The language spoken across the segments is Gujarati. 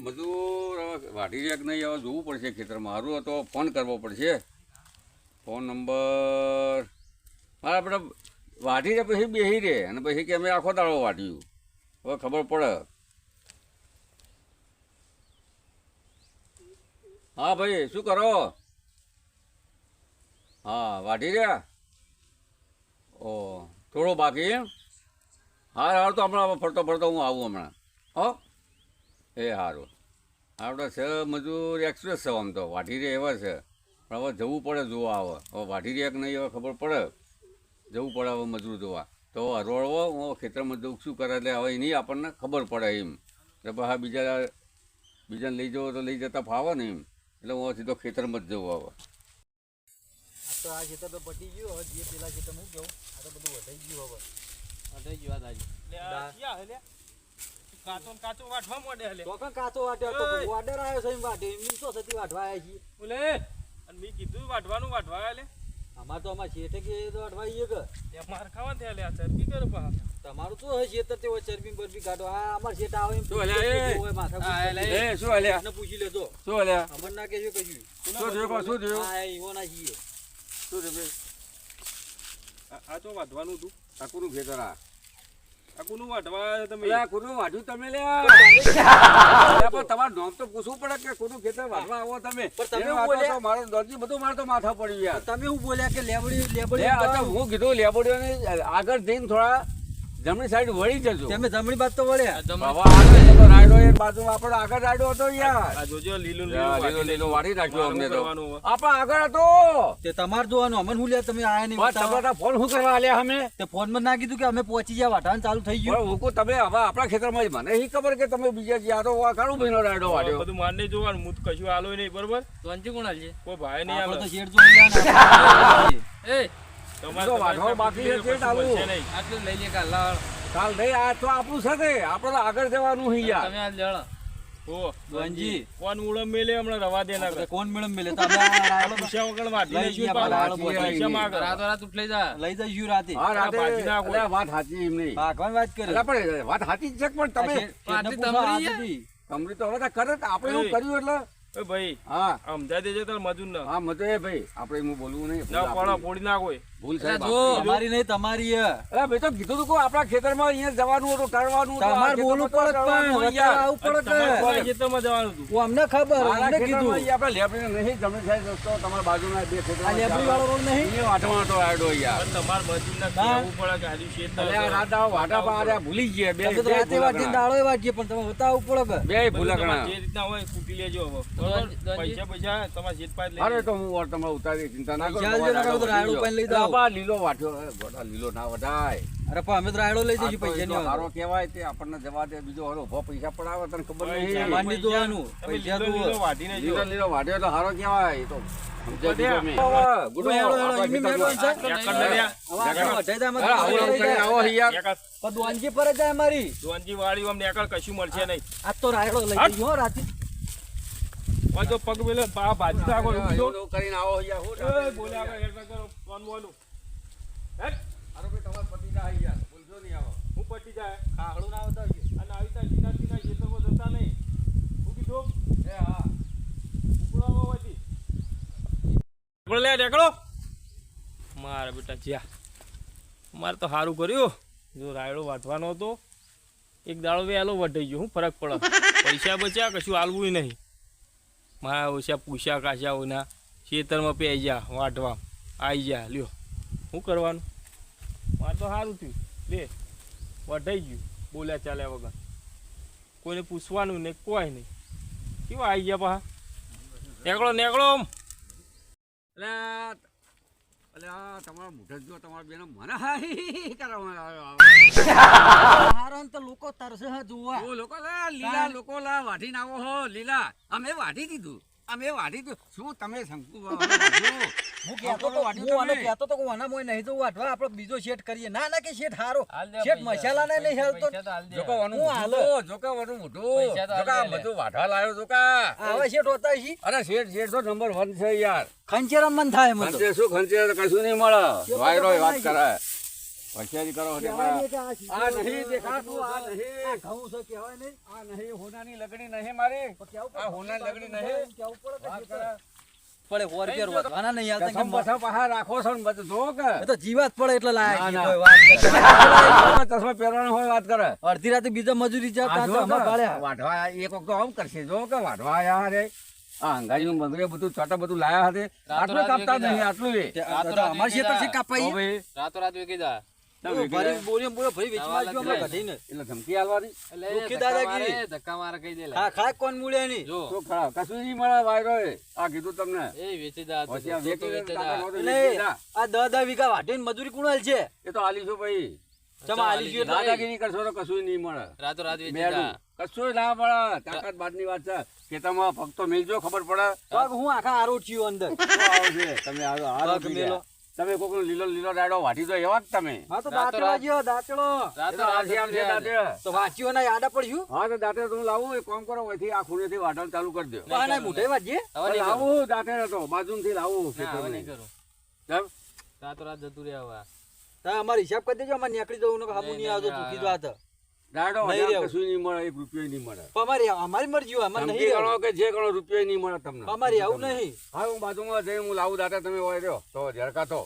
મજૂર વાઢી રહ્યા કે નહીં હવે જોવું પડશે ખેતરમાં. સારું તો ફોન કરવો પડશે. ફોન નંબર મારા આપણે વાઢી રહ્યા પછી બેસી રહે અને પછી કે અમે આખો દાડો વાઢ્યું. હવે ખબર પડે. હા ભાઈ શું કરો? હા વાઢી રહ્યા. ઓ થોડો બાકી એમ? હા સારું તો હમણાં ફરતો ફરતો હું આવું હમણાં. હો એ સારું. આપણે છે મજૂર એક્સપ્રેસ છે આમ તો વાઢી રહ્યા એવા છે પણ હવે જવું પડે જોવા. હવે વાઢી રહ્યા કે નહીં હવે ખબર પડે. જવું પડે હવે મજૂર જોવા. તો હરવળવો હું ખેતરમાં જવું શું કરે એટલે હવે એની આપણને ખબર પડે એમ. એટલે હા બીજાને લઈ જવો તો લઈ જતા ફાવે ને એમ. એટલે હું સીધો ખેતરમાં જ જવું હવે. તો આ ખેતર તો પટી ગયું. હવે જે પેલા ખેતર હું કેવું આ તો બધું વધાઈ ગયું. હવે વધાઈ ગયું વાત આજે કાચો વાટવા મોડે હલે તો કાચો વાટ્યો તો ઓર્ડર આવ્યો છે એમ વાટે એમ તો સતી વાટવા આવ્યા છીએ બોલે. અને મે કીધું વાટવાનું વાટવા આલે અમાર તો અમાર શેઠે કે તો વાટવા આઈએ કે તે માર ખાવા થે લે આ ચરબી કરો પા તમારું તો હે શેઠ તે ચરબી બરબી કાઢો. આ અમાર શેઠ આવે એમ શું હલે એ શું હલે ને પૂછી લેજો શું હલે અમર ના કેજો કજુ શું થયો આ ઈવો ના છીએ શું રે બે આ તો વાટવાનું તું આ કોનું ખેતર? આ કોનું વાટવા તમે લે કોનું વાઢ્યું તમે લે પણ તમારું નામ તો પૂછવું પડે કે કોનું ખેતર વાઢવા આવો તમે. તમે બોલ્યા મારો દરજી બધું મારે તો માથા પડ્યું યાર. તમે હું બોલ્યા કે લેબડી હું કીધું લેબડીઓને આગળ જઈને થોડા જમણી સાઈડ વળી જજો. તમે જમણી બાજુ તો વળ્યા રાયડો એ બાજુ આપણો આગળ રાયડો હતો યાર. આ જોજો લીલું લીલું વાળી રાખ્યો અમને તો આપણો આગળ હતો તે તમાર જોવાનું અમન હું લે તમે આયા નહીં તમારા ફોન શું કરવા આલ્યા અમે? તે ફોન માં ના કીધું કે અમે પહોંચી ગયા વાટાણ ચાલુ થઈ ગયું. હું તમે હવે આપણા ખેતરમાં મને એ ખબર કે તમે બીજા જ્યાં તો કાળું ભાઈનો રાયડો વાળ્યો. બધું માન નહીં જોવાનું હું કશું આલો નહીં બરોબર. તો કોણ આલજે કોઈ ભાઈ નહીં આલો તો શેર જોઈ એ તમારો વાઢો બાકી છે ચાલુ આટલું લઈ લે કાલ નહીં. આ તો આપણું સાથે આપણે તો આગળ જવાનું છે યાર. તમે આ જળ ઓ દોનજી કોણ ઉળમ મેલે હમણાં રવા દેના કોણ મેળમ મેલે તો આપણે પૂછ્યા વગર વાટી લઈશું પૂછ્યા માં રાત રાત ઉઠ જા લઈ જઈશું રાતે. હા રાતે એટલે વાત સાચી એમ નહીં ભાગવાન વાત કરે પણ વાત સાચી જ છે પણ તમે તમરી તો હવે કરે આપણે એવું કર્યું એટલે ભાઈ હા સમજાય દેજો તાર મજૂર ને હા મજો એ ભાઈ આપણે હું બોલવું નહીં ના પણ પોડી ના કોઈ ભૂલ સાહેબ તમારી નહીં તમારી અરે ભાઈ તો કીધું તું આપણા ખેતરમાં અહીંયા જવાનું હતું કરવાનું તમારે બોલવું પડે પણ આવું પડે ખેતરમાં જવાનું હતું હું અમને ખબર અમને કીધું આપણે લેબડી નહીં જમણે થાય દોસ્તો તમારા બાજુના બે ખેતર લેબડી વાળો રોડ નહીં એ વાટવાનો તો આડો યાર તમાર મજૂર ના કહેવું પડે કે હાલી શેત અરે આ રાત વાટા પાડ્યા ભૂલી ગયા બે રાતે વાટી દાળો વાટીએ પણ તમે બતાવવું પડે કે બે ભૂલકણા જે રીતના હોય કૂટી લેજો હવે પૈસા તમારા શેત પાસ લઈ અરે તો હું તમારે ઉતારી ચિંતા ના કરો. લીલો વાટ્યો લીલો ના વઢાય. અરે પણ અમે તો રાયડો લઈ જઈશું પૈસા ની સારો કહેવાય તે આપણને જવા દે. બીજો હારો ઉભો પૈસા પડાવે તને ખબર નહીં. માની જોવાનું પૈસા લીલો વાટીને જો લીલો વાટ્યો તો સારો કહેવાય. એ તો દોનજી પર જાય અમારી દોનજી વાળી અમને એકલ કશું મળશે નહીં. આ તો રાયડો લઈ જઈશું રાતે જો પગ મેલે ભાજી નાખો કરીને આવો બોલ્યા કરો કોણ બોલું પતિ જાય યાર બોલજો નહીં આવો હું પટી જાય ખાડું ના આવતા અને આવી તા લીના લીના ખેતરમાં જતા નહીં હું કીધું એ હા ઉપડાવો હોતી લે નીકળો મારા બેટા જ્યાં મારે તો સારું કર્યું જો રાયડો વાટવાનો હતો એક દાડો વહેલો વઢાઈ ગયો. શું ફરક પડે પૈસા બચ્યા કશું હાલવું નહીં. મારા ઓછા પૂછ્યા કાશ્યા ઓના ખેતરમાં પી જા વાટવા આવી જા લ્યો શું કરવાનું. મારે તો સારું થયું લે વઢાઈ ગયું બોલ્યા ચાલ્યા વગર કોઈને પૂછવાનું નહીં કોઈ નહીં. કેવા આવી ગયા પા નીકળો નીકળો એટલે તમારા મોઢા જો તમારા બેનો મને હાઈ તો લોકો તરસે જોવા લોકો લીલા લોકો વાઢીને આવો હો લીલા અમે વાઢી દીધું અમે વાઢી દીધું. શું તમે શંકુ બીજો શેઠ કરીએ ના ના કે શેઠ હારો શેઠ મસાલા ને નહીં હેલતો બધું વાઢવા લાવ્યો જોકા હવે શેઠ હોતા છે. અરે શેઠ તો નંબર 1 છે યાર. ખંચેરા મન થાય મને શું ખંચેર કશું નહીં મળે. વાયરો વાત કરાય હોશિયારી કરો એટલે કહેવાય કે આ નહીં દેખાતું, આ નહીં. આ ઘઉં છે કહેવાય નહીં. આ નહીં હોનાની લગડી નહીં મારી. પણ કેવું આ હોનાની લગડી નહીં. કેવું પડે કે વાત જે કરે. પડે 100 રૂપિયા વધવાના નહીં આવતા કે કસમ બસમ પાછા રાખો છો ને બધું જો કે એ તો જીવાત પડે એટલે લાયા ના, કોઈ ના. વાત કરે. ચશ્મા પહેરવાનો હોય વાત કરે. અડધી રાતે બીજા મજૂરી આ જતા જો અમાર કે ભાડ્યા. વાઢવા એક વખત આમ કરશે જો કે વાઢવા આયા રે આ અંગાજીનું બંગરે બધું છોટા બધું લાયા હતે આટલું કાપતા જ નહીં આટલું એ અમાર ખેતર છે કાપાઈ. તો ભાઈ રાતોરાત વેકી જા તમે ભરી બોરીએ બોરીએ ભરી વેચવા જો અમે કઢીને. એટલે ધમકી આલવાની દુઃખી દાદાગીરી. ધક્કા મારે કહી દે હા ખાય કોણ મૂળ્યા નહીં. જો તો ખરા કશું નહીં મળે વાયરો એ આ કીધું તમને એ વેચી જા હોશિયાર વેચી દે, કાકા નહોતું એટલે વેચી દે. આ 10 વીઘા વાઢીને મજૂરી કોણ છે? એ તો આલીશું ભાઈ ચમા આલી ગયો એટલે દાદાગીરી કરશો તો કશું નહીં મળે રાતોરાત વેચી મેળું જા કશું ના મળે તાકાત બાદની વાત છે ખેતરમાં ફક્ત મિલજો ખબર પડે પગ હું આખા આરોટ છું અંદર. શું આવશે તમે આ પગ મેલો. તમે કોઈનો લીલો લીલો રાયડો વાટી દો એવા જ તમે હા તો દાંતેડો જ્યો, દાંતેડો. એ તો આથી આમ છે દાંતે. તો વાંચ્યો ના યાદ પડ્યું. હા તો દાંતે તો હું લાવું એક કામ કરો અહીંથી આ ખૂણેથી વાટણ ચાલુ કરી દો બહાના મૂઢે વાંચીએ. હવે નહીં કરું. લાવું દાંતે તો બાજુથી લાવું ના, હવે ખેતરને. નહીં કરું કેમ? રાતોરાત જતું રહ્યા હવે તમે અમારો હિસાબ કરી દેજો, અમારે નીકળી જવું ને હામું નહીં આવતો તું કીધું આ તો. રાયડો નહીં વધારે રહેવું. કશું નહીં મળે એક રૂપિયો નહીં મળે પણ અમારી મરજી હોય, અમારે ધમકી નહીં ગણો રહેવું. કે જે ગણો રૂપિયો નહીં મળે તમને અમારે આવું નહીં. હા હું બાજુમાં જઈને હું લાવું દાંતે તમે હોય રહ્યો તો ઝરકા તો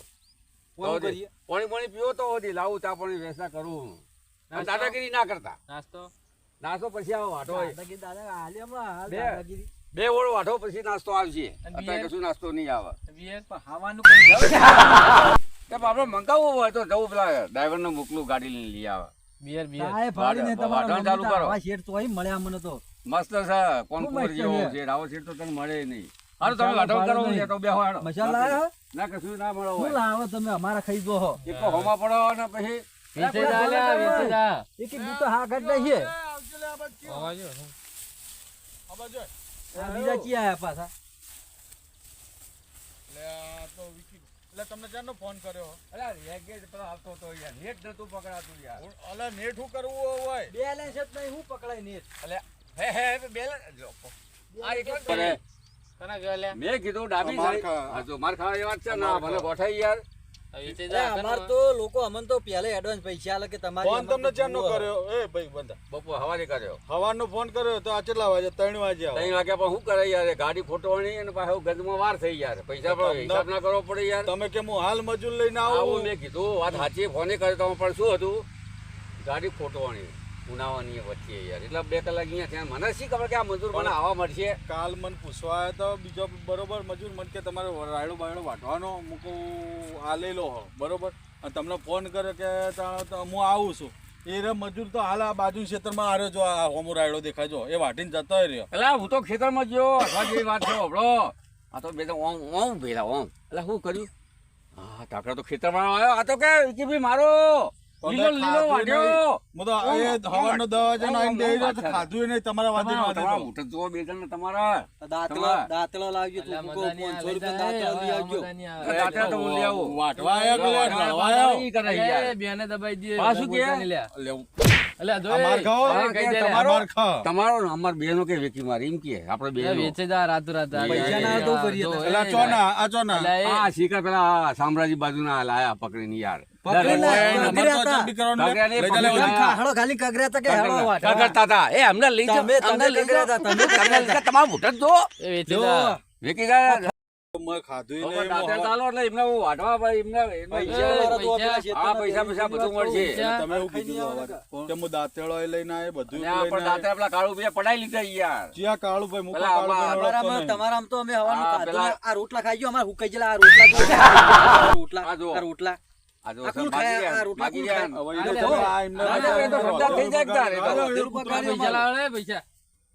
કોણ કરીએ? પાણી પાણી પીવો તો હોતી લાવું ચા પાણી વ્યવસ્થા કરું અને દાદાગીરી ના કરતા નાસ્તો નાસ્તો પછી આવો વાટો હોય. દાદાગીરી દાદા હાલે હમણાં, હાલ બે. દાદાગીરી. બે ઓળો વાટો પછી નાસ્તો આવશે અને અત્યારે બિયર? કશું નાસ્તો નહીં આવે બિયર પણ ખાવાનું કઈ કે આપણે મંગાવવું હોય તો જવું પેલા ડ્રાઈવરને મોકલું ગાડી લઈને લઈ આવે બિયર બિયર સાહેબ ફાડીને તમારા વાઢણ ચાલુ મમ્મી તો કરો. આવા શેઠ તોય મળ્યા મને તો. મસ્ત છે કોનપુર મસ્ત જેવો છે. છે આવો સીટ તો તને મળે નહીં હાલો તમે મસાલો વાટો કરો ફાડો ને તો બેહો હેડો. મસાલા લાયા? ના કશું ના મળે શું હોય લાવો તમે અમારા ખાઈ જો હો. એક તો હોમાં પડો ને પછી વેચી જા લ્યા, વેચી જા એક એક બૂટો હા કાઢ દઈએ. આવાજો આ બીજા ચી આયા પાછા? એટલે તમને ક્યાંનો ફોન કર્યો? અલા રેગેટ પેલો આવતો તો યાર નેટ નતું પકડાતું યાર અલા નેટ શું કરવું હોય? બેલેન્સ જ નહીં, હું પકડાય નહીં. હે બેલ આ એક જ કરે. કના ગયો લ્યા મેં કીધું ડાબી માર સાઈડ ખા. હા જો માર ખાવા એ વાત છે ના ભલે ગોઠાઈ યાર વેચી એ જા અમાર તો લોકો અમન તો પહેલે એડવાન્સ પૈસા આલે કે તમારી ફોન અમન તો તમને ક્યાંનો જુઓ. કર્યો? એ ભાઈ બંધા બપોર હવારે કર્યો હવાનો ફોન કર્યો તો આ કેટલા વાગે? 3 વાગે આવો. 3 વાગ્યા પણ શું કરે યાર ગાડી ખોટવાની અને પાછો ગંદમાં વાર થઈ યાર પૈસા પણ હિસાબ ના કરવો પડે યાર તમે કેમ હું હાલ મજૂર લઈને આવું આવું? મેં કીધું વાત સાચી ફોને કર્યો તો પણ શું હતું ગાડી ખોટવાની ઉનાવાની વચ્ચે યાર એટલે 2 કલાક અહીંયા ત્યાં મને શી ખબર કે આ મજૂર મને આવા મળશે કાલ મને પૂછવા આવ્યો તો બીજો બરોબર મજૂર મને કે તમારે રાયડો બાયડો વાટવાનો મૂકું આ લઈ લો હો, બરોબર? અને તમને ફોન કર્યો કે તો હું આવું છું. એ રે મજૂર તો હાલ આ બાજુ ક્ષેત્રમાં આવ્યો જો આ હોમો રાયડો દેખાય જો એ વાટીને જતો રહ્યો. એટલે હું તો ખેતરમાં ગયો અથવા જેવી વાત છે હબળો આ તો બે તો ઓમ ઓમ ભેલા ઓમ એટલે શું કર્યું હા ટાકરા તો ખેતરમાં આવ્યો આ તો કે કે ભાઈ મારો લીલો લીલો વાટ્યો હું તો એ હવાનો 10 વાગે આવીને બેહી રહ્યો તો ખાધું નહીં તમારા વાદે તમારા મોટા જુઓ બે જણ તમારા દાંતલો લાવજો તું મૂકો 500 રૂપિયા દાંતલો લઈ આવજો. દાંતરા તો બોલી આવો વાટવા આવ્યા કે લે, લડવા આવ્યા? ઈ કરે યાર. બેને દબાઈ દે પાછું કે? લેવું. અલ્યા જો અમાર ખાઓ? કહી દે લ્યા. અમાર ખાઓ. તમારો ને અમાર બેનો કે વેકી મારી એમ કે આપણે બે વેચી જા રાતોરાત પૈસા ના તો કરીએ તો. એલા ચોના આ ચોના આ શીખર પેલા સામ્રાજી બાજુના લાયા પકડીને યાર પકડીને અમાર તો હતા. જલ્દી કરવાનું લે. કાગડાને લઈ જા, લે, પકડી જા. હાડો ખાલી કગર્યા હતા કે હાડો વાટવા. કરતા હતા એ અમને લઈ જાઓ તમે અમને લઈ જાઓ કગર્યા હતા, તમે તમને લઈ જાઓ. તમારું મોઢું જ જો એ વેચી જો. જા વેકી ગયા મેં ખાધું હવે નહીં, દાંતે હું ચાલો એટલે એમને હું વાઢવા ભાઈ એમને પૈસા વાળા તો પેલા આ પૈસા પૈસા બધું મળશે પૈસા. તમે એવું કીધું સવારે? કે હું દાંતેડો લઈને આવ્યો, બધું અને આ પણ લઈને દાંતે આવ્યો. પેલા કાળુ ભાઈ પડાઈ લીધા યાર જ્યાં કાળુભાઈ મૂકો, પેલા કાળુભાઈને ઓળખતો તમારામાં નહીં. તમારામાં તો અમે હવાનું આ ખાધું પેલા- ને આ રોટલા ખાઈ ગયો અમાર હુકાઈ ગયેલા આ રોટલા રોટલા આ જો. આ રોટલા આ જો આ કોણ સર ખાય? આ માગી રોટલા ગયા કોણ માગી હવે એ ગયા તો આ એમને દાદા, એ તો ધંધા થઈ જાય તારે તો. પેલું બગાડ્યું પૈસા અમારું. લાવે પૈસા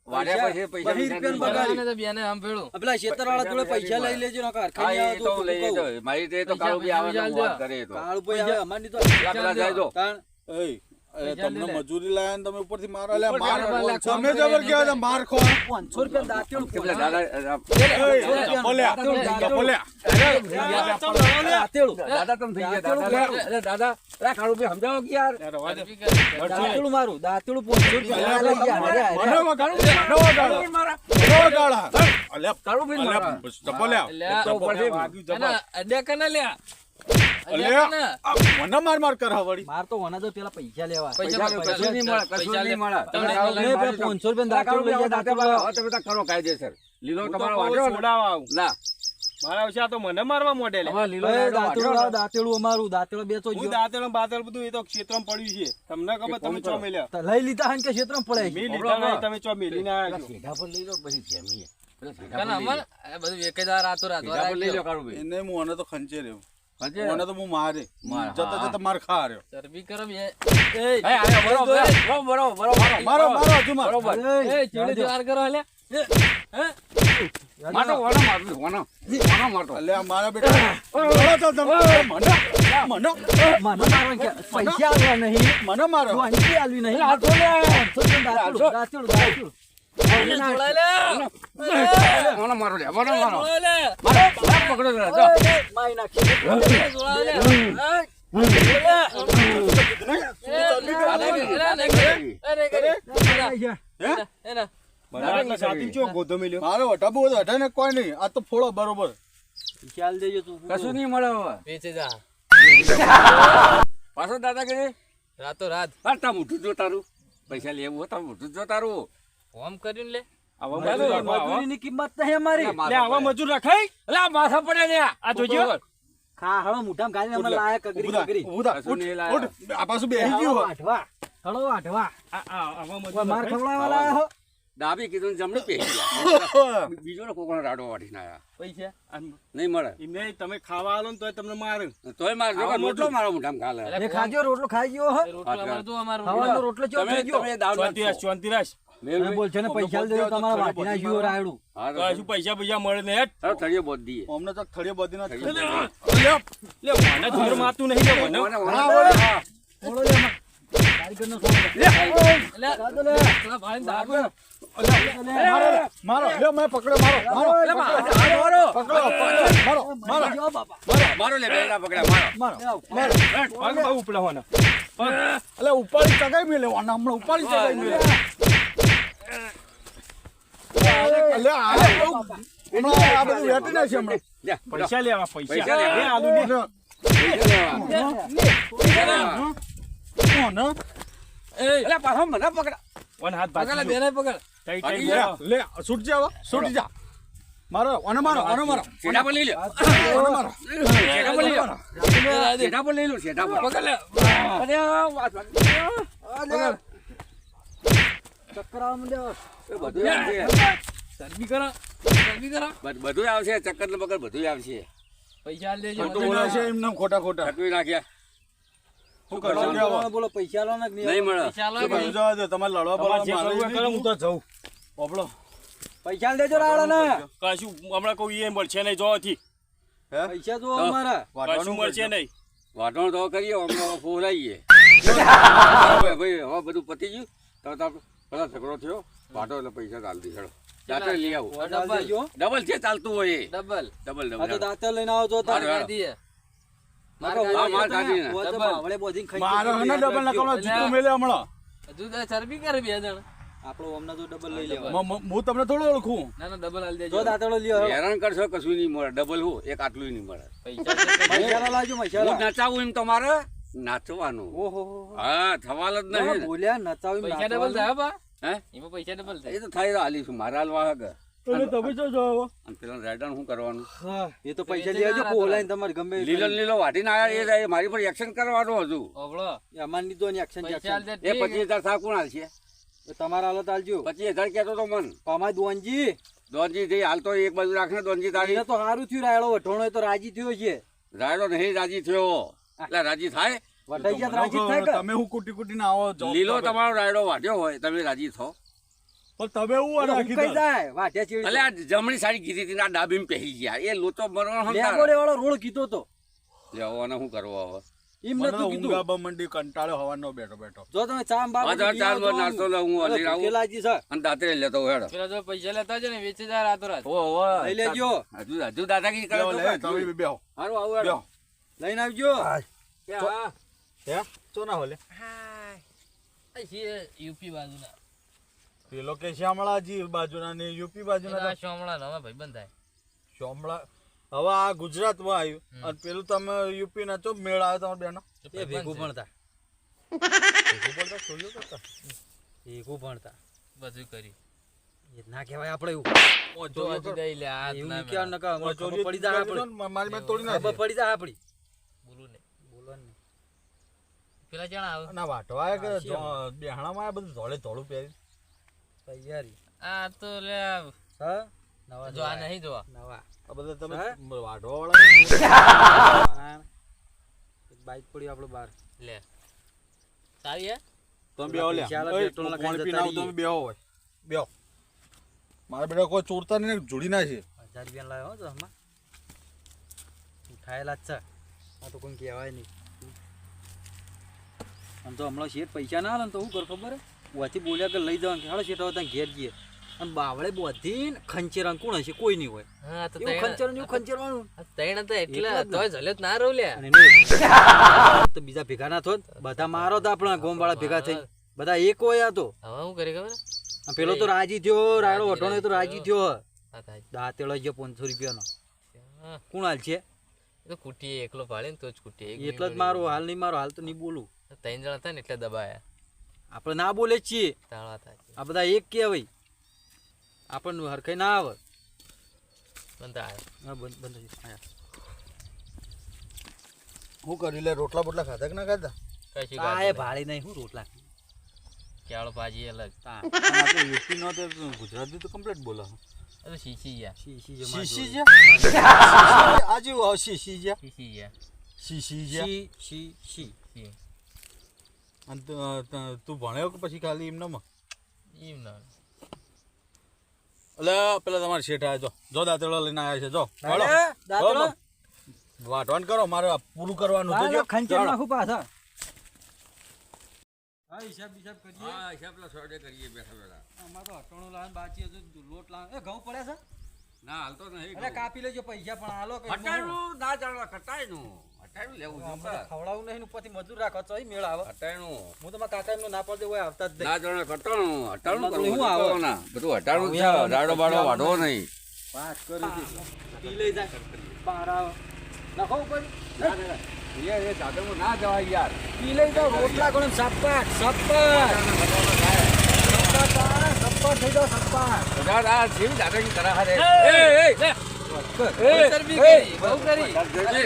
વાઢ્યા પછી પૈસા 20 રૂપિયાનું પૈસા બગાડ્યું. બગાડને તો બેને આમ પેલું આ પેલા શેતરવાળા જોડે પૈસા લઈ લેજો નકર હા ખાઈ એ આવો તો તો લઈ કહું. જજો. મારી રીતે તો કાળુ ભાઈ આવે તો હું વાત કરે તો કાળુભાઈ હવે અમારની તો પેલા જાય જો તાણ એય, એ તમને મજૂરી લાયા ને તમે ઉપરથી મારો લે ઉપર માર મારો, ખો. તમે જબર કહેવાય છે, માર ખો. 500 રૂપિયા દાંતેડું કે પેલા દાદા એય, ચપ્પલ્યા, ચપ્પલ્યા. દાંતેડું દાદા તમે થઈ ગયા દાદા અરે દાદા અરે કાળુ ભાઈ સમજાવો કે યાર યાર, રવા દે. દાંતેડું મારું દાંતેડું 500 રૂપિયા લઈ ગયા મને અરે, વગાડો, મને વગાડો. મને વગાડો. અલ્યા, કાળુ ભાઈ અલ્યા, મારા. ચપ્પલ્યા. અલ્યા, તો પછી વાગ્યું અને જબર. અડ્યા કને લ્યા મને માર કર વળી. માર તો ઓના તો પેલા પૈસા લેવા પૈસા કશું નહીં મળે, કશું નહીં મળે. તમે લે, પેલા 500 રૂપિયા દાખલો લઈ જા, દાખલો લાવો. હવે તમે તાર કરો કાયદેસર. લીલો હું તો તમારો કહું વાગ્યો ને? છોડાવવા આવું. ના, મારા વિશે આ તો મને મારવા મોઢે લે. હવે લીલો એ રાયડો દાંતેડું વાગ્યો લાવો, ને? દાંતેડું અમારું દાંતેડું બેચો હું ગયો દાંતેડું બાતેડું બધું એ તો ક્ષેત્રમાં પડ્યું છે. તમને ખબર, તમે ચો મેલ્યા. તો લઈ લીધા હન કે ક્ષેત્રમાં પડે છે. મેં લીધા નહીં, તમે ચો મેલીને પેલા આવ્યા છો. શેઢા પર લઈ લો, પછી જેમીએ. પેલા શેઢા કાન પર લઈ અમાર લો. આ બધું વેકેદાર રાતો રાત શેઢા પર લઈ લો, કાળુભાઈ. એને હું આને તો ખંચે રહ્યો. હજે? આને તો હું મારે માર, જતા હા. જતા માર ખા રહ્યો. ચરબી કરમ એ એ, હે, આયો, બરોબર, બરોબર. મારો હજુ માર. બરોબર. એ, એ ચીડે વાર કરો હલે મારતો, ઓનો મારતો, ઓનો મારતો. અલ્યા મારા બેટા બોલો તો તમે. મને મને મારવા કે પૈસા આલવા નહીં, મને મારો. તું અંકી આલવી નહીં. આ તો લે. 500 દાંતેડું, દાંતેડું. ઓનો મારો લે, ઓનો મારો. લે મારો, પકડો જરા, જો. મારી નાખી. બનારસના સાથી ચો ગોધો મેલ્યો. મારો વટાબુ હતો હટાને કોઈ નહીં. આ તો ફોડો બરોબર. પૈસા આલ દેજો તું. કશું નહીં મળે હવે. વેચે જા પાછો દાદાગીરી રાતો રાત તાર મોઢું જો તારું. પૈસા લેવું હોય તાર મોઢું જો તારું. હોમ કર્યું ને લે આવા મજૂર રાખો, આવા. મજૂરીની કિંમત નહીં અમારી. લે આવા મજૂર રખાય. અલે આ માથા પડે ને આ જોજો. ખા હળો મુઠામાં ગાળીને અમે લાયા કગરી કગરી. ઊભું થા, કશું નહીં લાયા. ઉઠ. આ પાછું બેસી ગયું હોય. આઠવા હળો આઠવા. આવા મજૂર કોઈ માર રખાય. ખવડાવવા લાયા હો. ડાબી કીધું ને જમણી પહેરી ગયા. બીજો ને કોકનો રાડો વાટીને આયા. પૈસા નહીં મળે. એમને તમે ખાવા આલો ને તોય તમને મારે. તોય મારે જો કે રોટલો મારો મોઢામાં ખાલે. એ ખાજો રોટલો ખાઈ ગયો હો. રોટલો અમાર તો અમાર ખાવાનો રોટલો ચો તમે થઈ ગયો. તમે દાવ શાંતિ રાખ, શાંતિ રાખ. અને બોલ છે ને પૈસા આલ દેજો તમારા વાટીના જીવો રાયડું. તો શું પૈસા પૈસા મળે ને હેઠ. થળીએ બોધ દઈએ. અમને તો થળીએ બધી ના લે મને જોર મારતું નહીં લે મને. થોડો લે માં. કારીગરનો થોડો લે. એટલે કાદો લે. પેલા ભાઈને દાબો. મારો લે મેં પકડ્યો મારો મારો જો બાપા. મારો લે બેડા પકડ્યા મારો. પગ બહુ ઉપડાવવાના. એટલે ઉપાડી ચગાઈ મેલે હમણાં ઉપાડી ચગાઈ મેલે એટલે હમણાં આ બધું વેટી નાખશે હમણાં લે, પૈસા લેવા પૈસા. પૈસા લેવા. લે આલુ ને. પૈસા લેવા. કોણ અલે પાછો મને પકડા. ઓન હાથ પકડ લે ભાગી બેને પકડ ટાઈ ભાગી ટાઈ જા. લે છૂટ જા છૂટ જા મારો ઓને મારો શેઠા પર લઈ લે. ઓને મારો શેઠા પર લઈ લે. શેઠા પર લઈ લો, શેઠા પર. પકડ લે અરે આ વાત વાત. ચક્કર આવા માંડ્યા. એ બધું આવશે. ચરબી કરો ચરબી કરો બધું આવશે. ચક્કર ને બકર બધું આવશે. પૈસા આલ દેજો તો બોલે છે એમને ખોટા ખોટા ચકવી નાખ્યા. શું કરશો લેવો બોલો પૈસા આલો ને કે નહીં? નહીં મળે. પૈસા આલો તો બધું જવા દે તમારે લડવા તમારે જે બોલવા કરવું હોય કરો, હું તો જાઉં. ઓબળો પૈસા આલ દેજો રાડો ને. કશું હમણાં કોઈ એ મળશે નહીં જોવાથી. હે પૈસા જો અમારા. કશું મળશે નહીં. વાટણ તો કરીએ હમણાં ફોલાઈએ. ભાઈ હવે બધું પતી ગયું. તો તાર પેલા ઝઘડો થયો. વાટો એટલે પૈસા ચાલતી હેડો. દાંતણ લઈ આવો. આલ દેજો. ડબલ છે ચાલતું હોય એ. ડબલ ડબલ આ તો ડબલ. દાંતર લઈને આવો તો હારું, તાર. હારું. દીએ હા, માર કાઢી ને. બોલ તો ડબલ. બાવળે બોધીને ખાઈ મારો ગયો. હને ડબલ નકળો જીતું મેલે હમણાં હજુ તો ચરબી કરે બે જણ આપણો હમણાં તો ડબલ લઈ લેવા. હું તમને થોડું ઓળખું ના ના ડબલ આલ દેજો જો દાંતડો લ્યો. હેરાન કરશો કશું નહીં મળે. ડબલ હું એક આટલું નહીં મળે. મસાલા લાવજો હું મસાલા. નચાવું એમ તમારે નાચવાનું. ઓહો હા થવાલ જ નહીં. બોલ્યા નચાવી પૈસા ડબલ થાય બા હે એમાં પૈસા ડબલ એ થાય તો થાય તો હાલીશું. મારા હાલવા હકે. એટલે તમે જો જો અને પેલા રાયડાનું શું કરવાનું? એ તો પૈસા લેજો બોલાઈને તમારે ગમે એ લીલો ને લીલો વાટીને આયા એ જાય. મારી પર એક્શન કરવાનું હજુ. ઓબળો અમારની તો એક્શન પૈસા આલ દે એ 25,000 થા કોણ હાલશે? તમારા હાલત આલજો. 25,000 કહેતો તો મન. અમાર દોનજી દોનજી થઈ હાલ તો એક બાજુ રાખને દોનજી તારી. એને તો સારું થયું રાયડો વઠોણો તો રાજી થયો છે. રાયડો નહીં રાજી થયો. એટલે રાજી થાય. વટાઈ ગયા તો રાજી જ થાય કે? તમે હું કુટી કુટી ને આવો job લીલો કરો. તમારો રાયડો વાટ્યો હોય તમે રાજી થો. પણ તમે હું ઓલો રાખી હુંકાઈ દો જાય વાઢ્યા ચીડી. એટલે આ જમણી સાઈડ કીધી હતી ને આ ડાબીમાં પહેરી ગયા. એ લોચો મરવાનો લેબોડે વાળો રોડ કીધો તો લેવાનો શું કરવો હવે? એમ મને નતું કીધું. ઊંઘાબા મંડી કંટાળો હવાનો બેઠો બેઠો જો તમે ચા બાબા આ ચાર ચાર વાર નાસ્તો લઉં હું હલી આવું કેલાજી છે અને દાંતરે લેતો હેડો. પેલા જો પૈસા લેતા છે ને વેચે જાય રાતો રાત લઈ લેજો. હજુ દાદાગીરી કરે બેહો તો લે, કાઢજો. તમે બી બેહો હારું આવું હેડો. બેહો લઈને આવજો. કે હા. હે ચો ના હોલે યુપી બાજુના પેલો કે શ્યામળાજી બાજુના ને યુપી બાજુના પેલા સોમણા નવા ભાઈબંધ થાય શ્યામળા હવે આ ગુજરાતમાં આવ્યું અને પેલું તમે યુપી ના ચો મેળ આવ્યો તમારા બેનો એ ભેગું ભણતા ચોરીઓ કરતા ભેગું ભણતા બધું કરી એ ના કહેવાય આપણે એવું તો હજુ દઈ લે આ એવું ના નહીં કહેવાનું નકર હમણાં ખબર પડી જાય આપણે મારી બેન તોડી ખબર નાખે પડી જાય આપણી બોલું નહીં બોલવાનું નહીં પેલા જણા આવે ના વાટવા કે બેહાણામાં બધું ધોળે ધોળું પહેરી તૈયારી આ તો લે હા નવા જો આ નહીં જોવા નવા આ બધા તમે હે? વાટવા વાળા હા. એક બાઈક પડી આપણે બહાર લે સારી હે તમે બેહો લ્યા ચાલો, ઓય, પેટ્રોલ ના પાણી ખાઈને પીને આવો જતા તમે બેહો હોય બેહો મારા બેટા કોઈ ચોરતા નહીં ને જોડી ના છે 1000 રૂપિયા લાવ્યો હો તો હમણાં ઉઠાયેલા જ છે આ તો કોઈ કહેવાય નહીં આમ તો હમણાં શેઠ પૈસા ના હાલે ને તો શું કર ખબર હે ઓથી બોલ્યા કે લઈ જવાનું કે હાલો શેઠ હવે ત્યાં ઘેર જઈએ અને બાવળે બધી ખંચેરાન કોણ હશે કોઈ નહીં હોય હા તો એવું ખંચેરવાનું એવું ખંચેરવાનું તૈણ હતા એટલે એટલા જ ને. તોય ઝલે જ ના રહું લે અને એનું તો બીજા ભેગા ના થોત બધા મારો તો આપણા ગોમવાળા ભેગા થઈ બધા એક હોય આ તો હવે હું કરી ખબર આ પેલો તો રાજી થયો રાયડો વટોણે તો રાજી થયો હા થાય દાંતેલો ગયો 500 રૂપિયાનો હા કોણ હાલ છે એ તો કુટીએ એકલો પાડે ને તો જ કુટીએ એક એટલો જ મારો હાલ નહીં મારો હાલ તો નહીં બોલું ત્રણ જણા હતા ને એટલે દબાયા આપણે ના બોલે જ છીએ તાળા થાય આ બધા એક કહેવાય આપણને હરખાઈ ના આવે બંધ આવ્યો હા બંધ બંધ થઈ ગયું. હું કરી લે રોટલા બોટલા ખાધા કે ના ખાધા કશું હા એ ગાતું ભાળી નહીં હું રોટલા નહીં. કેળો ભાજી અલગ યુપી નો ગુજરાતી તો કમ્પ્લીટ બોલો એ તો શીશી ગયા શીશી શીશી જે છે આજે શીશી છે શીશી ગયા શીશી છે શી શી શી અને તું ભણ્યો કે પછી ખાલી એમને એમ ના એટલે પેલા તમારે શેઠ આવ્યા જો દાંતેડો લઈને આવ્યા છે જો હાલો. દાંતડો વાટવાન કરો મારે આ પૂરું કરવાનું હતું જો. ખંચેર ચાલો. નાખું પાછા હા હિસાબ બિસાબ કરીએ હા હિસાબલા સોડે કરીએ બેઠા બેઠા અમાર તો અટણું લાવે બાકી હજુ લોટ લાવે એ ઘઉં પડ્યા છે ના હાલતો નહીં અરે કાપી લેજો પૈસા પણ હાલો કે હટાણું ના જાણવા કટાયનું હટાણું લેવું અમને જોઈએ ખવડાવું નહીં ને ઉપરથી મજૂર રાખો તો ઈ મેળ આવે હટાણું હું તમારા કાકા એમનો ના પડે હોય આવતા જ નહીં ના જાણે કટાણું હટાણું બધું કરવું શું આવે? ના બધું હટાણું જ છે રાડો બાડો વાઢવો નહીં પાસ કરી પી લઈ જાય બહાર આવે નાખો ઉપર એ સાધનમાં ના જવાય યાર પી લઈ જાઓ રોટલા ગણો સપાટ સપાટ સપાટ થઈ જાઓ સપાટ બધા આ જેવી દાદાગીરી કરા હારે ચરબી કરી બહુ કરી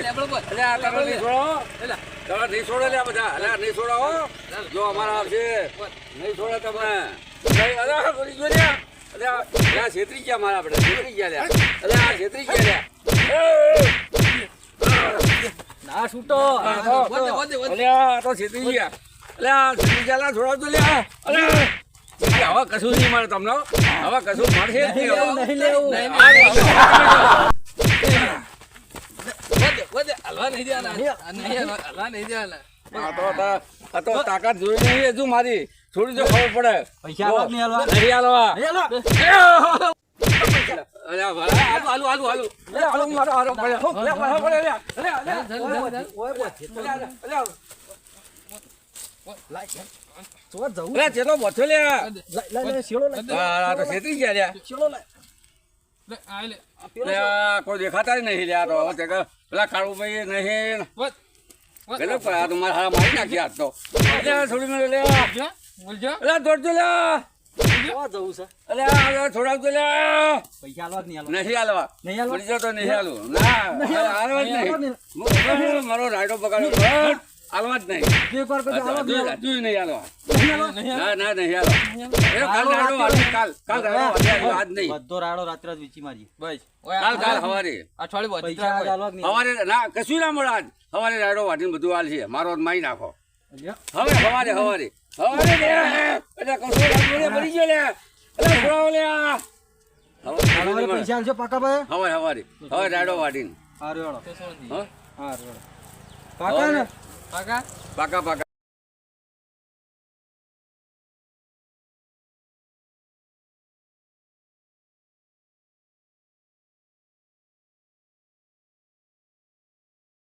લેબડો પર અલે આ તમે નહીં છોડો તમે નહીં છોડો લે બધા અલે નહીં છોડો હો. જો અમારા આવશે નહીં છોડો તમે નહીં, અલે આ બોલી જો લે અલે આ છેતરી ગયા મારા આપણે છેતરી ગયા લે અલે આ છેતરી ગયા ના છૂટો વધે વધે લે અલે આ તો છેતરી ગયા અલે આ છેતરી ગયા લા છોડો તો લે અલે હવે કશું નહીં મળે તમને હવે કશું મળશે જ નહીં હવે. નહીં લેવું નહીં, વધે વધે હલવા નહીં દેવાના નહીં હલવા નહીં દેવાના આ તો તાકાત જોઈ નહીં હજુ મારી થોડી જો ખબર પડે પૈસા આલવા કે નહીં આલવા? નહીં આલવા. નહીં આલવા? અરે આ ભલા, હાલો હાલો હાલો હાલો મારો હારો પડે હો, લે, મારો પડે લે. અરે, અરે, ઓય બોલ. તો જવું અરે, ચેલો બચ્ચો લે. લે શેળો લે આ તો છેતરી ગયા લે. શેળો લે લે આ લે લે, આ કોઈ દેખાતા જ નહીં લે આ તો હવે તે કે પેલા કાળુભાઈ નહીં વધ પેલો આ તો મારા હારા મારી નાખી આજ તો લે, થોડી મને લે બોલજો અલે દોડજો લે તો જવું છે અલે આ છોડાવજો લે પૈસા આલવા કે નહીં આલવા? નહીં હાલવા નહીં હાલવા? પડી જાવ તો નહીં હાલું ના હાલવા જ નહીં મારો રાયડો બગાડ્યો પણ હાલવા જ નહીં એક વાર કદી આલવા કે નહીં આલવા? હજુ નહીં હાલવા ના ના નહીં હાલવા કાલ રાયડો વાળી કાલ રાયડો વાળી આજ નહીં બધો રાડો રાત્રે જ વીચી મારી બસ કાલ હવારે અઠવાડિયું વધી પૈસા આજ આલવા કે નહીં હવારે ના કશું ના મળે આજ હવારે રાયડો વાટીને બધું હાલ છે મારો મારી નાખો આલવા? હવે હવારે હવારે હવારે લે એટલે કસો રાયડો મરી ગયો લે એટલે છોડાવો લે તમારે પૈસા આલશો પાકા ભાઈ હવારે રાયડો વાટીને હારું હેડો હા હારું હેડો પાકા ને પાકા પાકા પાકા